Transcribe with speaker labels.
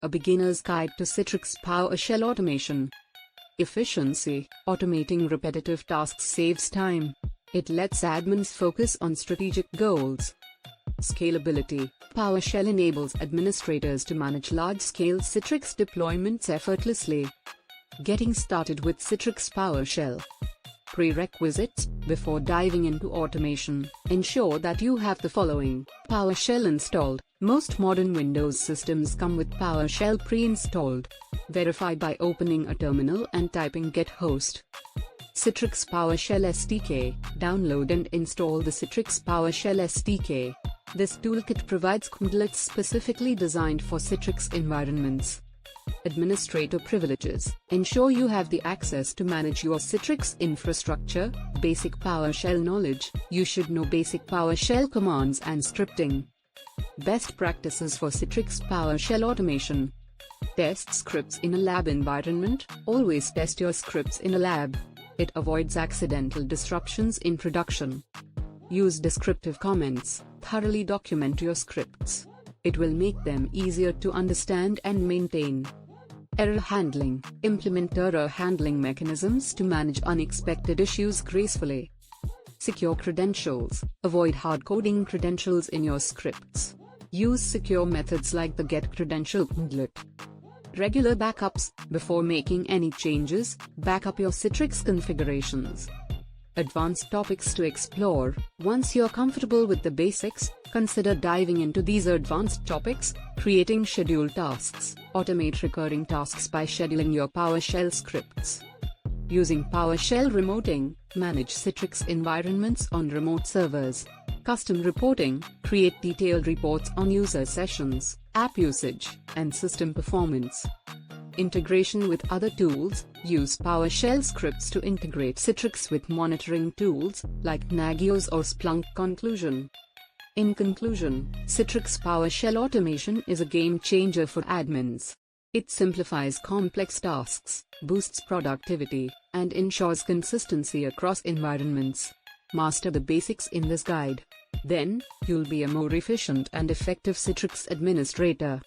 Speaker 1: a beginner's guide to Citrix PowerShell automation. Efficiency: automating repetitive tasks saves time. It lets admins focus on strategic goals. Scalability: PowerShell enables administrators to manage large-scale Citrix deployments effortlessly. Getting started with Citrix PowerShell. Prerequisites: before diving into automation, ensure that you have the following: PowerShell installed. Most modern Windows systems come with PowerShell pre-installed. Verify by opening a terminal and typing get host. Citrix PowerShell SDK. Download and install the Citrix PowerShell SDK. This toolkit provides cmdlets specifically designed for Citrix environments. Administrator privileges: ensure you have the access to manage your Citrix infrastructure. Basic PowerShell knowledge: you should know basic PowerShell commands and scripting. Best practices for Citrix PowerShell automation. Test scripts in a lab environment. Always test your scripts in a lab. It avoids accidental disruptions in production. Use descriptive comments. Thoroughly document your scripts. It will make them easier to understand and maintain. Error handling: implement error handling mechanisms to manage unexpected issues gracefully. Secure credentials: avoid hard-coding credentials in your scripts. Use secure methods like the get credential cmdlet. Regular backups: before making any changes, backup your Citrix configurations. Advanced topics to explore: once you're comfortable with the basics, consider diving into these advanced topics. Creating scheduled tasks: automate recurring tasks by scheduling your PowerShell scripts. Using PowerShell remoting: manage Citrix environments on remote servers. Custom reporting: create detailed reports on user sessions, app usage, and system performance. Integration with other tools: use PowerShell scripts to integrate Citrix with monitoring tools, like Nagios or Splunk. Conclusion. In conclusion, Citrix PowerShell automation is a game changer for admins. It simplifies complex tasks, boosts productivity, and ensures consistency across environments. Master the basics in this guide. Then, you'll be a more efficient and effective Citrix administrator.